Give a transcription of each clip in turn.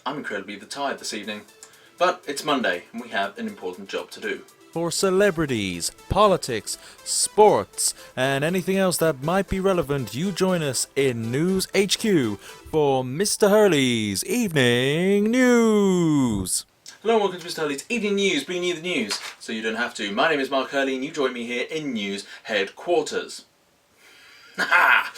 I'm incredibly tired this evening, but it's Monday and we have an important job to do. For celebrities, politics, sports, and anything else that might be relevant, you join us in News HQ for Mr. Hurley's Evening News. Hello and welcome to Mr. Hurley's Evening News, bringing you the news so you don't have to. My name is Mark Hurley and you join me here in News Headquarters. Haha!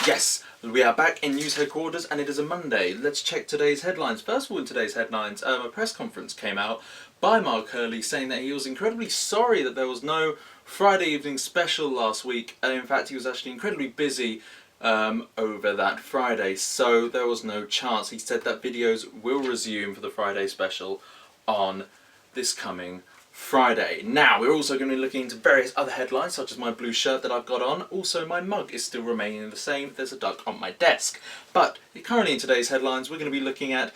Yes, we are back in News Headquarters and it is a Monday. Let's check today's headlines. First of all, in today's headlines, a press conference came out by Mark Hurley saying that he was incredibly sorry that there was no Friday evening special last week. And in fact, he was actually incredibly busy over that Friday, so there was no chance. He said that videos will resume for the Friday special on this coming Friday. Now, we're also going to be looking into various other headlines, such as my blue shirt that I've got on. Also, my mug is still remaining the same. There's a duck on my desk. But currently in today's headlines, we're going to be looking at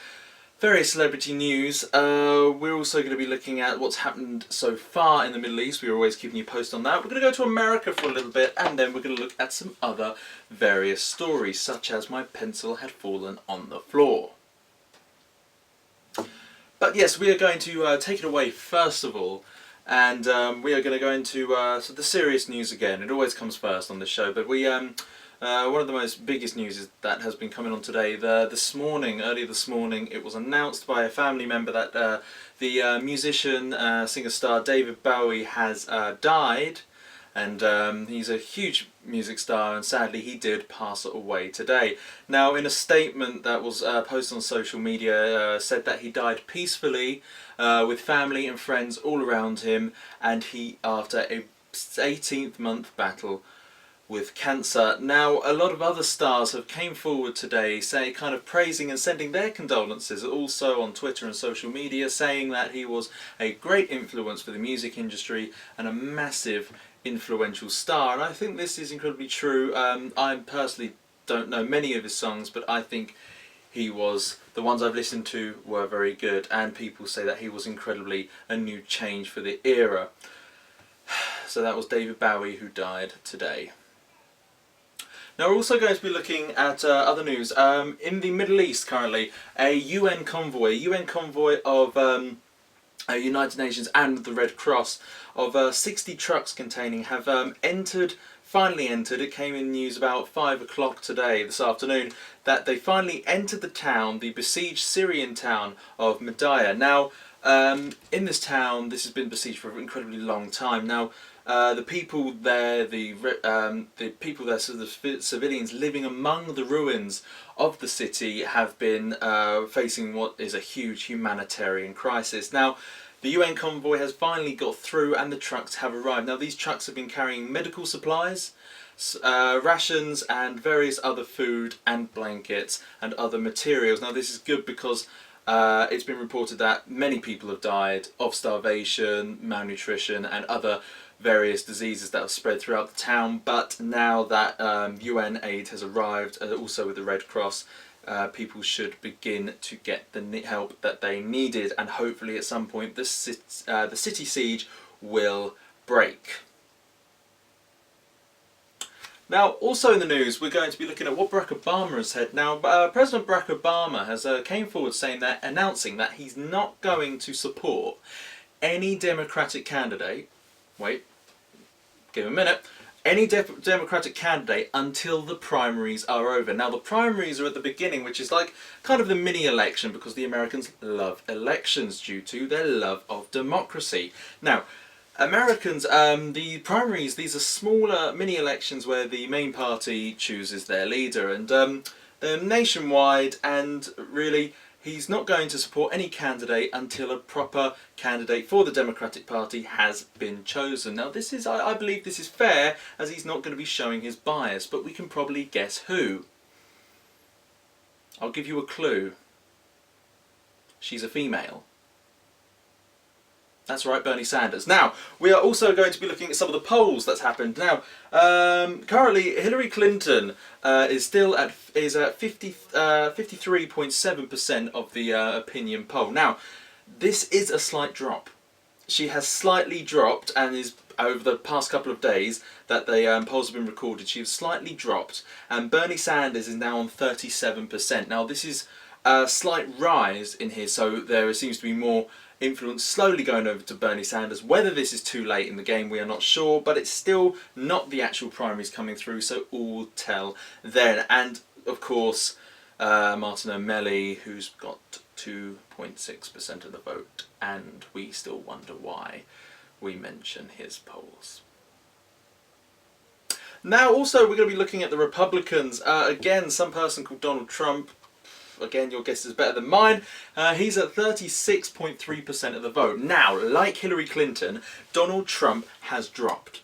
various celebrity news. We're also going to be looking at what's happened so far in the Middle East. We're always keeping you posted on that. We're going to go to America for a little bit, and then we're going to look at some other various stories, such as my pencil had fallen on the floor. But yes, we are going to take it away first of all, and we are going to go into the serious news again. It always comes first on this show, but we one of the most biggest news is that has been coming on today. Earlier this morning, it was announced by a family member that the musician, singer-star David Bowie has died, and he's a huge music star, and sadly he did pass away today. Now, in a statement that was posted on social media, said that he died peacefully with family and friends all around him, and he after a 18th month battle with cancer. Now, a lot of other stars have came forward today, kind of praising and sending their condolences, also on Twitter and social media, saying that he was a great influence for the music industry and a massive influential star. And I think this is incredibly true. I personally don't know many of his songs, but I think the ones I've listened to were very good, and people say that he was incredibly a new change for the era. So that was David Bowie, who died today. Now, we're also going to be looking at other news. In the Middle East currently, a UN convoy of United Nations and the Red Cross of 60 trucks containing have finally entered. It came in news about 5 o'clock this afternoon, that they finally entered the besieged Syrian town of Madaya. Now, in this town, this has been besieged for an incredibly long time. Now, the people there, so the civilians living among the ruins of the city, have been facing what is a huge humanitarian crisis. Now, the UN convoy has finally got through and the trucks have arrived. Now, these trucks have been carrying medical supplies, rations and various other food and blankets and other materials. Now, this is good because it's been reported that many people have died of starvation, malnutrition and other various diseases that have spread throughout the town. But now that UN aid has arrived, also with the Red Cross, people should begin to get the help that they needed, and hopefully at some point the city siege will break. Now, also in the news, we're going to be looking at what Barack Obama has said. Now, President Barack Obama has came forward announcing that he's not going to support any Democratic candidate. Wait, give him a minute. Any Democratic candidate until the primaries are over. Now, the primaries are at the beginning, which is like kind of the mini election, because the Americans love elections due to their love of democracy. Now, Americans, the primaries, these are smaller mini elections where the main party chooses their leader, and they're nationwide, and really he's not going to support any candidate until a proper candidate for the Democratic Party has been chosen. Now, this is, I believe this is fair, as he's not going to be showing his bias, but we can probably guess who. I'll give you a clue. She's a female. That's right, Bernie Sanders. Now, we are also going to be looking at some of the polls that's happened. Now, currently Hillary Clinton is at 53.7% of the opinion poll. Now, this is a slight drop. She has slightly dropped, and is over the past couple of days that the polls have been recorded, she has slightly dropped, and Bernie Sanders is now on 37%. Now, this is a slight rise in his, so there seems to be more influence slowly going over to Bernie Sanders. Whether this is too late in the game, we are not sure, but it's still not the actual primaries coming through, so all tell then. And of course, Martin O'Malley, who's got 2.6% of the vote, and we still wonder why we mention his polls. Now also we're going to be looking at the Republicans. Again, some person called Donald Trump. Again, your guess is better than mine. He's at 36.3% of the vote. Now, like Hillary Clinton, Donald Trump has dropped.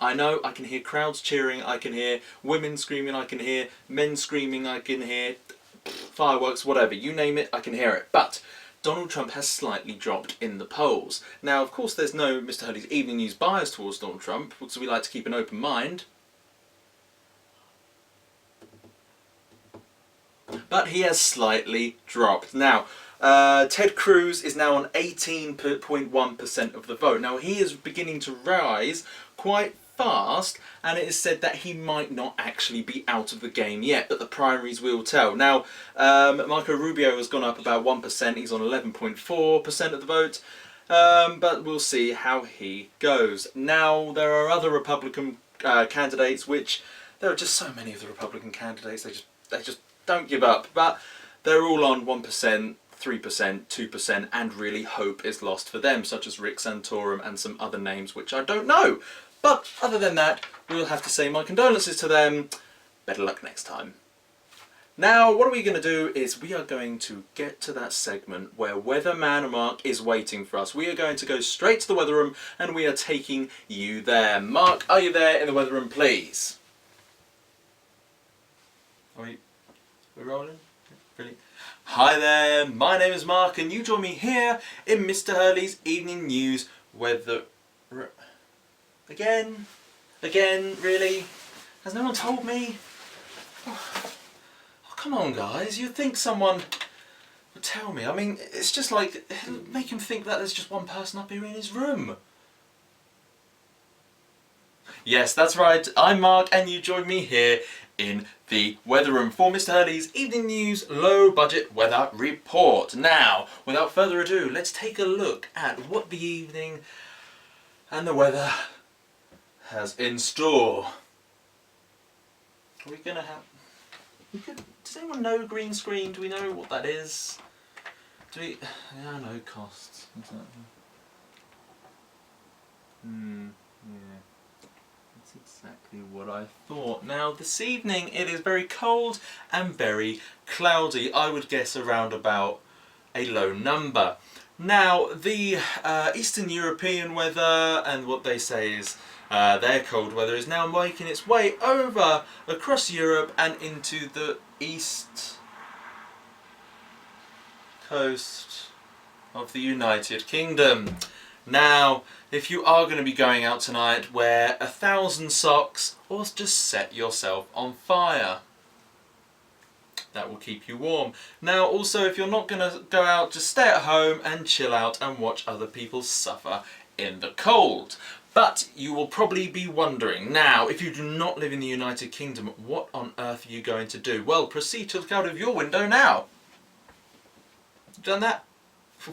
I know, I can hear crowds cheering, I can hear women screaming, I can hear men screaming, I can hear fireworks, whatever, you name it, I can hear it. But Donald Trump has slightly dropped in the polls. Now, of course, there's no Mr Hurley's Evening News bias towards Donald Trump, because we like to keep an open mind. But he has slightly dropped. Now, Ted Cruz is now on 18.1% of the vote. Now, he is beginning to rise quite fast, and it is said that he might not actually be out of the game yet, but the primaries will tell. Now, Marco Rubio has gone up about 1%. He's on 11.4% of the vote, but we'll see how he goes. Now, there are other Republican candidates, which there are just so many of the Republican candidates, they just don't give up, but they're all on 1%, 3%, 2%, and really hope is lost for them, such as Rick Santorum and some other names which I don't know. But other than that, we'll have to say my condolences to them. Better luck next time. Now, what are we going to do is we are going to get to that segment where Weatherman Mark is waiting for us. We are going to go straight to the weather room and we are taking you there. Mark, are you there in the weather room, please? We're rolling? Brilliant. Hi there, my name is Mark and you join me here in Mr Hurley's Evening News weather... Again? Again? Really? Has no one told me? Oh, come on guys, you'd think someone would tell me. I mean, it's just like, make him think that there's just one person up here in his room. Yes, that's right, I'm Mark and you join me here in the weather room for Mr Hurley's Evening News Low Budget Weather Report. Now, without further ado, let's take a look at what the evening and the weather has in store. Are we going to have... Does anyone know green screen? Do we know what that is? Do we... Yeah, I know costs. Yeah. Exactly what I thought. Now this evening it is very cold and very cloudy. I would guess around about a low number. Now the Eastern European weather and what they say is their cold weather is now making its way over across Europe and into the east coast of the United Kingdom. Now, if you are going to be going out tonight, wear 1,000 socks or just set yourself on fire. That will keep you warm. Now, also, if you're not going to go out, just stay at home and chill out and watch other people suffer in the cold. But you will probably be wondering, now, if you do not live in the United Kingdom, what on earth are you going to do? Well, proceed to look out of your window now. Done that?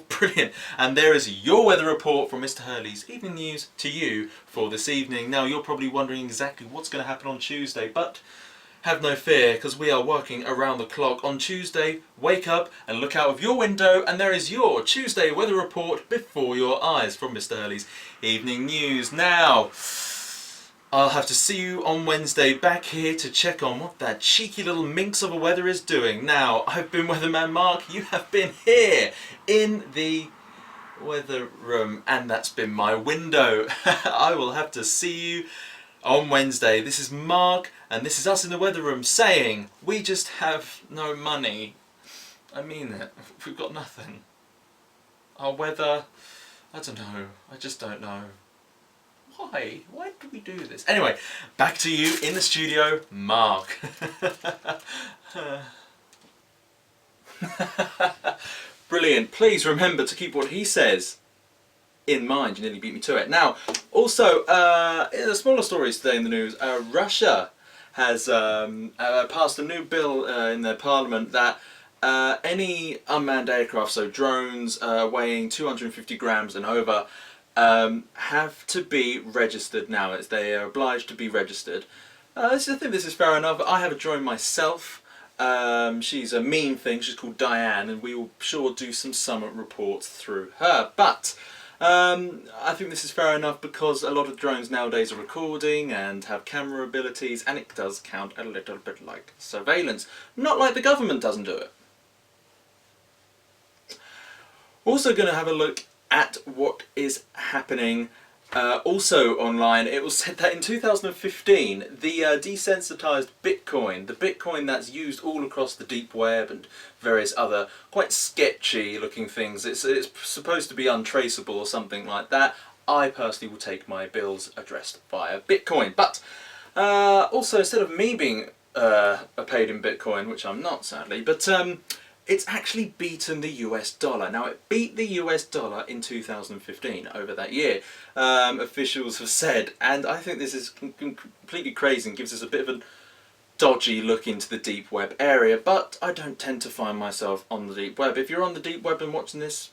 Brilliant. And there is your weather report from Mr Hurley's Evening News to you for this evening. Now you're probably wondering exactly what's going to happen on Tuesday, but have no fear because we are working around the clock on Tuesday. Wake up and look out of your window and there is your Tuesday weather report before your eyes from Mr Hurley's Evening News. Now, I'll have to see you on Wednesday back here to check on what that cheeky little minx of a weather is doing. Now, I've been Weatherman Mark, you have been here in the weather room, and that's been my window. I will have to see you on Wednesday. This is Mark, and this is us in the weather room saying, we just have no money. I mean it, we've got nothing. Our weather, I don't know, I just don't know. Why? Why do we do this? Anyway, back to you in the studio, Mark. Brilliant. Please remember to keep what he says in mind. You nearly beat me to it. Now, also, in the smaller stories today in the news, Russia has passed a new bill in their parliament that any unmanned aircraft, so drones weighing 250 grams and over, have to be registered now. They are obliged to be registered. I think this is fair enough. I have a drone myself. She's a mean thing. She's called Diane, and we will sure do some summer reports through her. But I think this is fair enough because a lot of drones nowadays are recording and have camera abilities, and it does count a little bit like surveillance. Not like the government doesn't do it. Also going to have a look at what is happening also online. It was said that in 2015 the desensitized Bitcoin, the Bitcoin that's used all across the deep web and various other quite sketchy looking things, it's supposed to be untraceable or something like that. I personally will take my bills addressed via Bitcoin. But also, instead of me being paid in Bitcoin, which I'm not sadly, but it's actually beaten the US dollar. Now, it beat the US dollar in 2015 over that year, officials have said, and I think this is completely crazy and gives us a bit of a dodgy look into the deep web area, but I don't tend to find myself on the deep web. If you're on the deep web and watching this,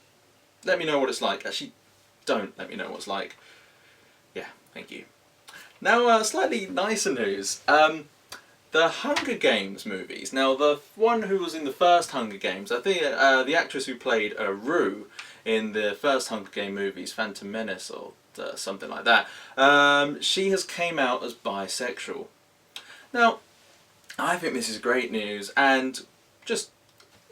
let me know what it's like. Actually, don't let me know what it's like. Yeah, thank you. Now, slightly nicer news. The Hunger Games movies. Now, the one who was in the first Hunger Games, I think the actress who played Rue in the first Hunger Game movies, Phantom Menace or something like that, she has came out as bisexual. Now, I think this is great news, and just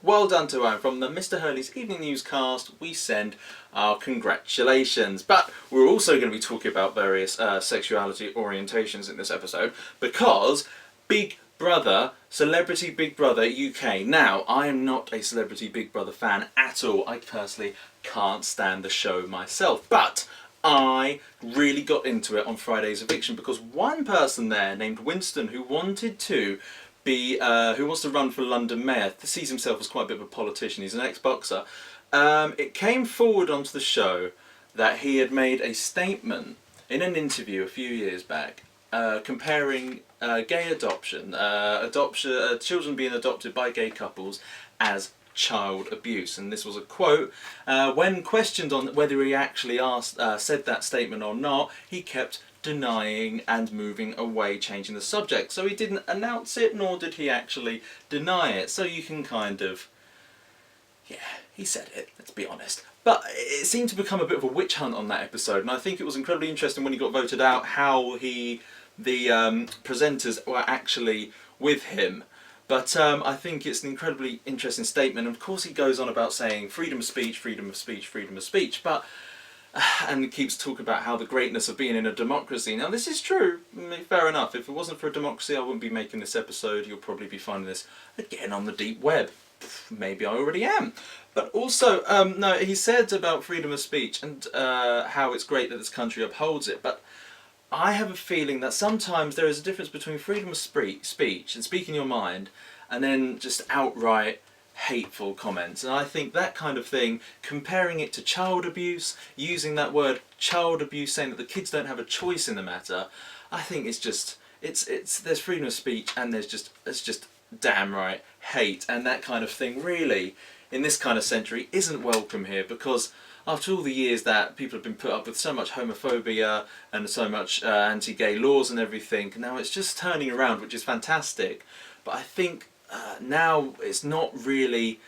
well done to her. From the Mr Hurley's Evening Newscast, we send our congratulations. But we're also going to be talking about various sexuality orientations in this episode, because Big Brother, Celebrity Big Brother UK. Now, I am not a Celebrity Big Brother fan at all. I personally can't stand the show myself, but I really got into it on Friday's Eviction because one person there named Winston, who wanted to be, who wants to run for London Mayor, sees himself as quite a bit of a politician. He's an ex-boxer. It came forward onto the show that he had made a statement in an interview a few years back, comparing gay adoption, children being adopted by gay couples as child abuse. And this was a quote. When questioned on whether he actually said that statement or not, he kept denying and moving away, changing the subject. So he didn't announce it, nor did he actually deny it. So you can kind of, yeah, he said it, let's be honest. But it seemed to become a bit of a witch hunt on that episode, and I think it was incredibly interesting when he got voted out how the presenters were actually with him. But I think it's an incredibly interesting statement. Of course, he goes on about saying freedom of speech, freedom of speech, freedom of speech, but and he keeps talking about how the greatness of being in a democracy. Now, this is true, fair enough. If it wasn't for a democracy, I wouldn't be making this episode. You'll probably be finding this again on the deep web. Maybe I already am. But also, no, he said about freedom of speech and how it's great that this country upholds it, but I have a feeling that sometimes there is a difference between freedom of speech and speaking your mind and then just outright hateful comments. And I think that kind of thing, comparing it to child abuse, using that word child abuse, saying that the kids don't have a choice in the matter, I think it's just, there's freedom of speech and it's just damn right hate, and that kind of thing really, in this kind of century, isn't welcome here, because after all the years that people have been put up with so much homophobia and so much anti-gay laws and everything, now it's just turning around, which is fantastic. But I think now it's not really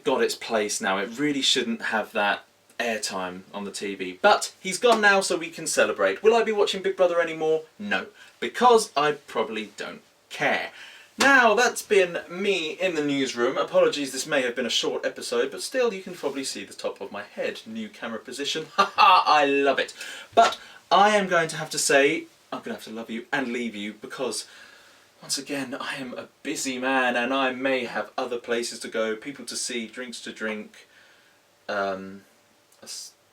got its place now. It really shouldn't have that airtime on the TV. But he's gone now, so we can celebrate. Will I be watching Big Brother anymore? No, because I probably don't care. Now, that's been me in the newsroom. Apologies, this may have been a short episode, but still, you can probably see the top of my head. New camera position. Haha, I love it. But I am going to have to say, I'm going to have to love you and leave you, because once again, I am a busy man and I may have other places to go, people to see, drinks to drink, a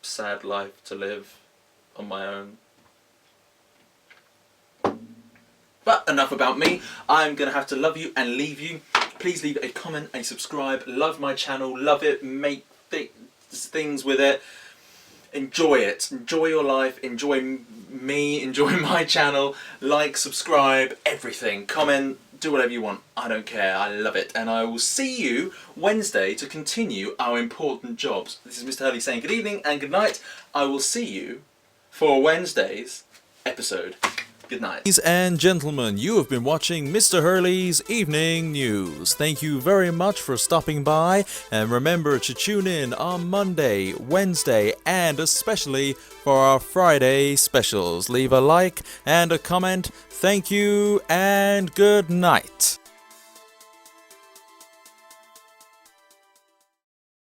sad life to live on my own. But enough about me. I'm going to have to love you and leave you. Please leave a comment, a subscribe. Love my channel. Love it. Make things with it. Enjoy it. Enjoy your life. Enjoy me. Enjoy my channel. Like, subscribe, everything. Comment. do whatever you want. I don't care. I love it. And I will see you Wednesday to continue our important jobs. This is Mr. Hurley saying good evening and good night. I will see you for Wednesday's episode. Good night. Ladies and gentlemen, you have been watching Mr. Hurley's Evening News. Thank you very much for stopping by, and remember to tune in on Monday, Wednesday, and especially for our Friday specials. Leave a like and a comment. Thank you, and good night.